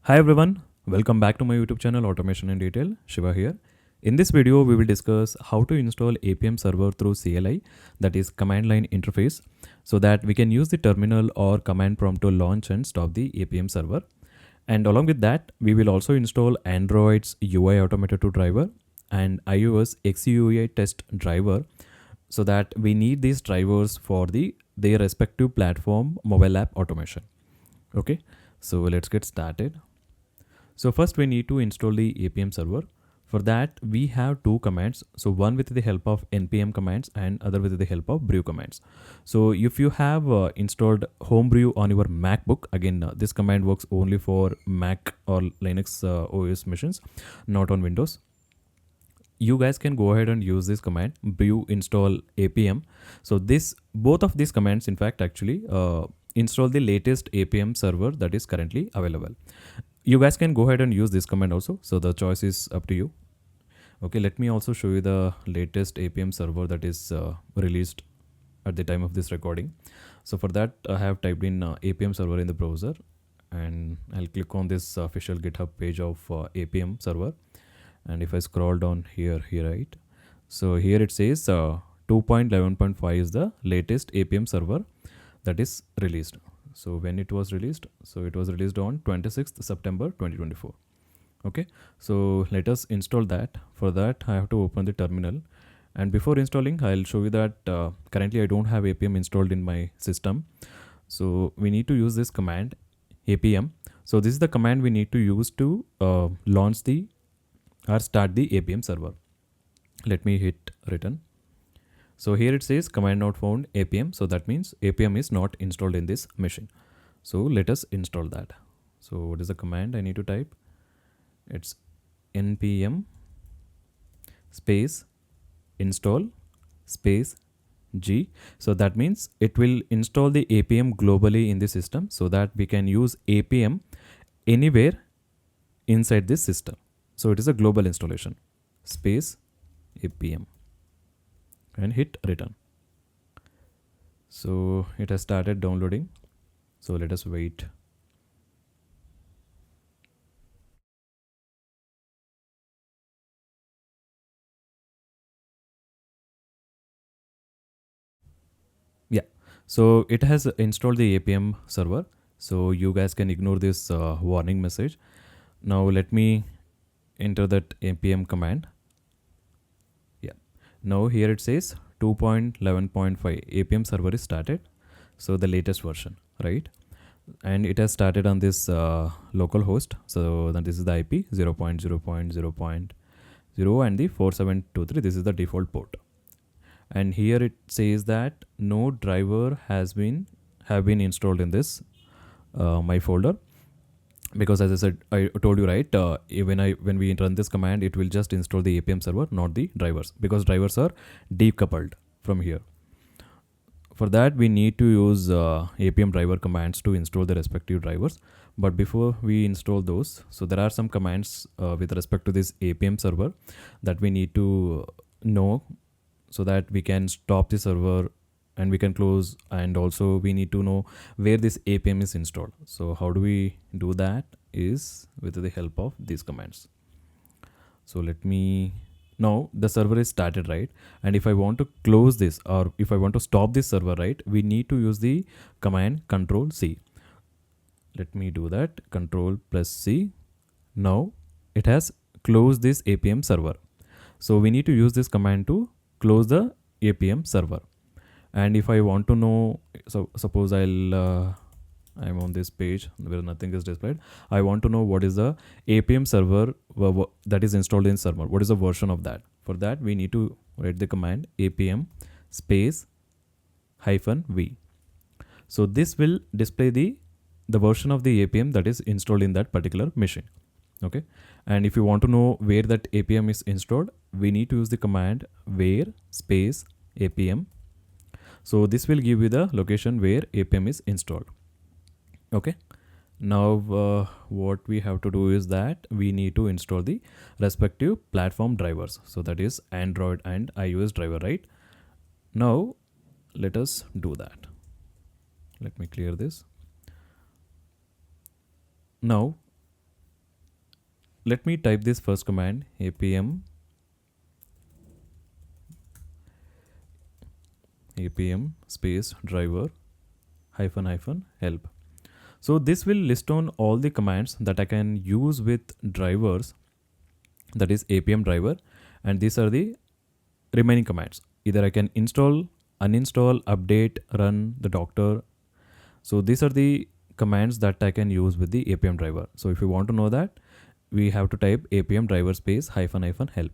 Hi everyone, welcome back to my YouTube channel Automation in Detail. Shiva here. In this video, we will discuss how to install Appium Server through CLI, that is command line interface, so that we can use the terminal or command prompt to launch and stop the Appium Server. And along with that, we will also install Android's UIAutomator2 driver and iOS XCUITest driver, so that we need these drivers for their respective platform mobile app automation. Okay, so let's get started. So first we need to install the Appium server. For that we have two commands. So one with the help of npm commands and other with the help of brew commands. So if you have installed homebrew on your MacBook, again this command works only for Mac or Linux OS machines, not on Windows. You guys can go ahead and use this command brew install Appium. So both of these commands in fact actually install the latest Appium server that is currently available. You guys can go ahead and use this command also, so the choice is up to you. Okay, let me also show you the latest Appium server that is released at the time of this recording. So for that I have typed in Appium server in the browser, and I'll click on this official GitHub page of Appium server. And if I scroll down here right, so here it says 2.11.5 is the latest Appium server that is released. So when it was released, so it was released on 26th September 2024. Okay, so let us install that. For that I have to open the terminal, and before installing I'll show you that currently I don't have Appium installed in my system. So we need to use this command Appium. So this is the command we need to use to launch or start the Appium server. Let me hit return. So here it says command not found Appium. So that means Appium is not installed in this machine. So let us install that. So what is the command I need to type? It's npm space install space g. So that means it will install the Appium globally in the system, so that we can use Appium anywhere inside this system. So it is a global installation. Space Appium and hit return. So it has started downloading. So let us wait. Yeah, so it has installed the Appium server. So you guys can ignore this warning message. Now let me enter that Appium command. Yeah, now here it says 2.11.5 Appium server is started. So the latest version, right? And it has started on this local host. So then this is the IP 0.0.0.0 and the 4723. This is the default port. And here it says that no driver have been installed in this my folder, because as I said, I told you right, when we run this command, it will just install the Appium server, not the drivers, because drivers are decoupled from here. For that we need to use Appium driver commands to install the respective drivers. But before we install those, so there are some commands with respect to this Appium server that we need to know, so that we can stop the server and we can close, and also we need to know where this Appium is installed. So how do we do that is with the help of these commands. So let me, now the server is started, right? And if I want to close this, or if I want to stop this server, right, we need to use the command ctrl C. Let me do that, ctrl plus C. Now it has closed this Appium server. So we need to use this command to close the Appium server. And if I want to know, so suppose I'm on this page where nothing is displayed. I want to know what is the Appium server that is installed in server. What is the version of that? For that we need to write the command Appium space -v. So this will display the version of the Appium that is installed in that particular machine. Okay, and if you want to know where that Appium is installed, we need to use the command where space Appium. So this will give you the location where Appium is installed. Okay, now what we have to do is that we need to install the respective platform drivers. So that is Android and iOS driver, right? Now let us do that. Let me clear this. Now let me type this first command, apm space driver hyphen help. So this will list on all the commands that I can use with drivers, that is Appium driver, and these are the remaining commands. Either I can install, uninstall, update, run the doctor. So these are the commands that I can use with the Appium driver. So if you want to know that, we have to type Appium driver space hyphen help.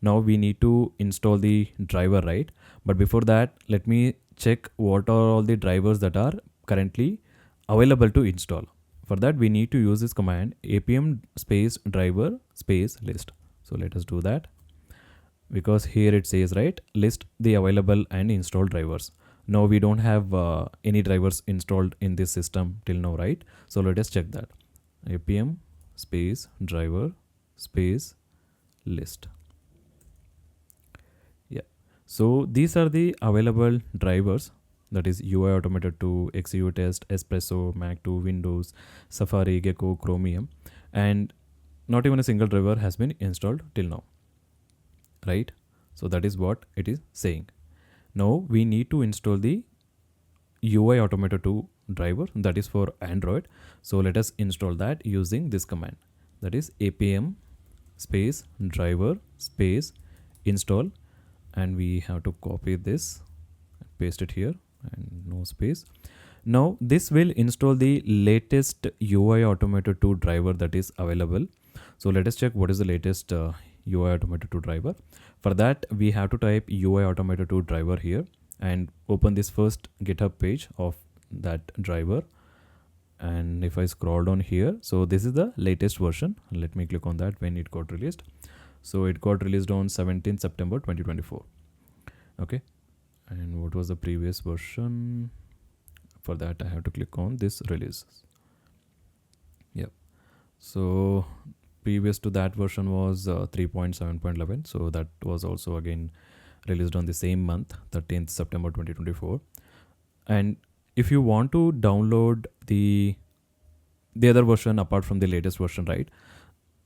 Now we need to install the driver, right? But before that, let me check what are all the drivers that are currently available to install. For that, we need to use this command apm space driver space list. So let us do that, because here it says, right, list the available and installed drivers. Now we don't have any drivers installed in this system till now, right? So let us check that. Apm space driver space list. Yeah, so these are the available drivers, that is UIAutomator2, XCUITest, Espresso, Mac2, Windows, Safari, Gecko, Chromium, and not even a single driver has been installed till now, right? So that is what it is saying. Now we need to install the UIAutomator2 driver, that is for Android. So let us install that using this command, that is apm space driver space install, and we have to copy this, paste it here, and no space. Now this will install the latest UIAutomator2 driver that is available. So let us check what is the latest UIAutomator2 driver. For that, we have to type UIAutomator2 driver here and open this first GitHub page of that driver. And if I scroll down here, so this is the latest version. Let me click on that when it got released. So it got released on 17th September 2024. Okay. And what was the previous version? For that, I have to click on this release. Yep. So previous to that version was 3.7.11. So that was also again released on the same month, 13th September 2024. And if you want to download the other version apart from the latest version, right,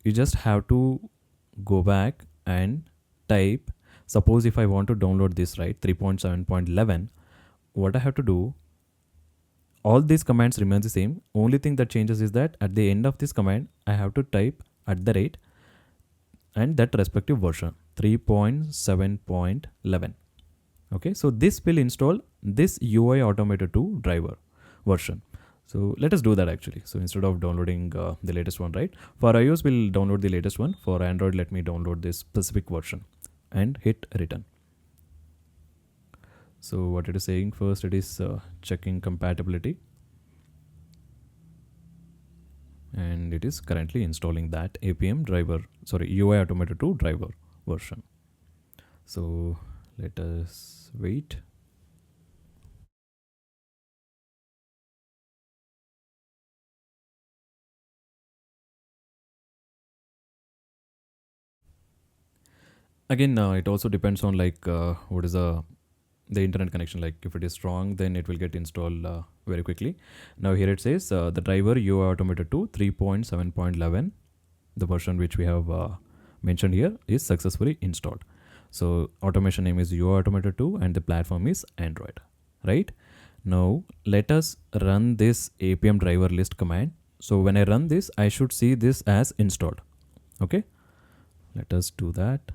you just have to go back and type, suppose if I want to download this, right, 3.7.11, what I have to do, all these commands remain the same. Only thing that changes is that at the end of this command, I have to type @ and that respective version, 3.7.11. Okay, so this will install this UIAutomator2 driver version. So let us do that actually. So instead of downloading the latest one, right, for iOS we'll download the latest one. For Android, let me download this specific version and hit return. So what it is saying, first it is checking compatibility, and it is currently installing that UIAutomator2 driver version. So let us wait. Again, it also depends on like what is the internet connection. Like if it is strong, then it will get installed very quickly. Now here it says the driver UIAutomator2 3.7.11, the version which we have mentioned here, is successfully installed. So automation name is UIAutomator2 and the platform is Android, right? Now let us run this apm driver list command. So when I run this, I should see this as installed. Okay, let us do that.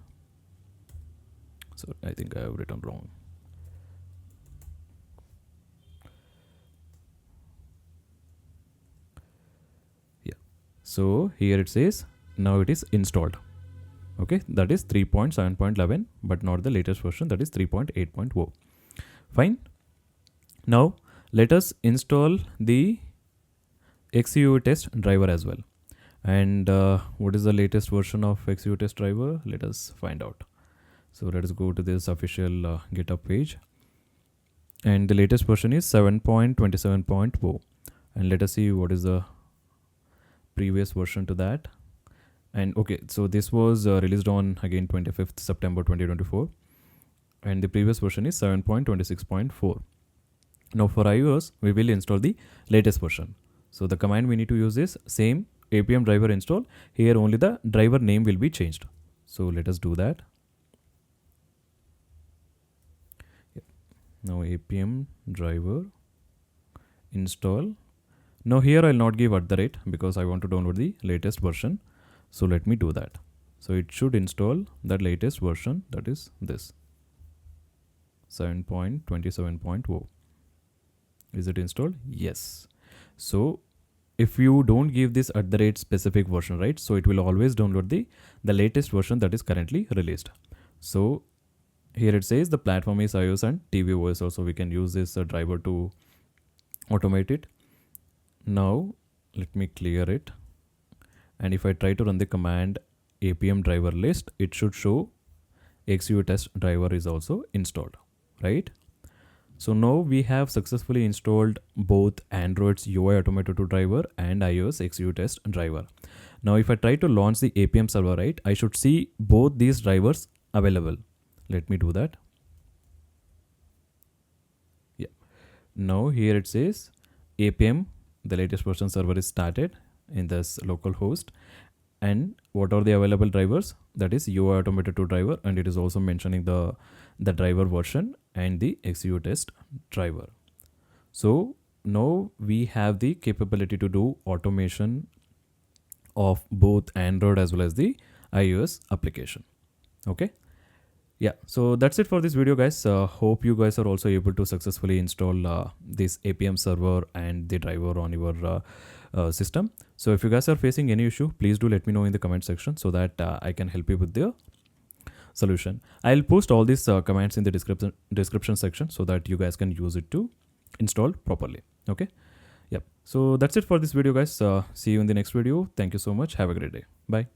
So I think I have written wrong. Yeah. So here it says now it is installed. Okay, that is 3.7.11, but not the latest version, that is 3.8.0. Fine. Now let us install the XCUITest driver as well. And what is the latest version of XCUITest driver? Let us find out. So let us go to this official GitHub page, and the latest version is 7.27.0. And let us see what is the previous version to that. And okay, so this was released on again 25th September 2024, and the previous version is 7.26.4. Now for iOS, we will install the latest version. So the command we need to use is same Appium driver install, here only the driver name will be changed. So let us do that. Now Appium driver install. Now here I'll not give @ because I want to download the latest version. So let me do that. So it should install the latest version, that is this 7.27.0. Is it installed? Yes. So if you don't give this @ specific version, right, so it will always download the latest version that is currently released. So here it says the platform is iOS and tvOS. Also we can use this driver to automate it. Now let me clear it, and if I try to run the command Appium driver list, it should show XCUITest driver is also installed, right? So now we have successfully installed both Android's UIAutomator2 driver and iOS XCUITest driver. Now if I try to launch the Appium server, right, I should see both these drivers available. Let me do that. Yeah. Now here it says Appium, the latest version server is started in this local host. And what are the available drivers? That is UIAutomator2 driver, and it is also mentioning the driver version and the XCUITest driver. So now we have the capability to do automation of both Android as well as the iOS application. Okay. Yeah, so that's it for this video, guys. Hope you guys are also able to successfully install this Appium server and the driver on your system. So if you guys are facing any issue, please do let me know in the comment section so that I can help you with the solution. I'll post all these commands in the description section so that you guys can use it to install properly. Okay. Yep. So that's it for this video, guys. See you in the next video. Thank you so much. Have a great day. Bye.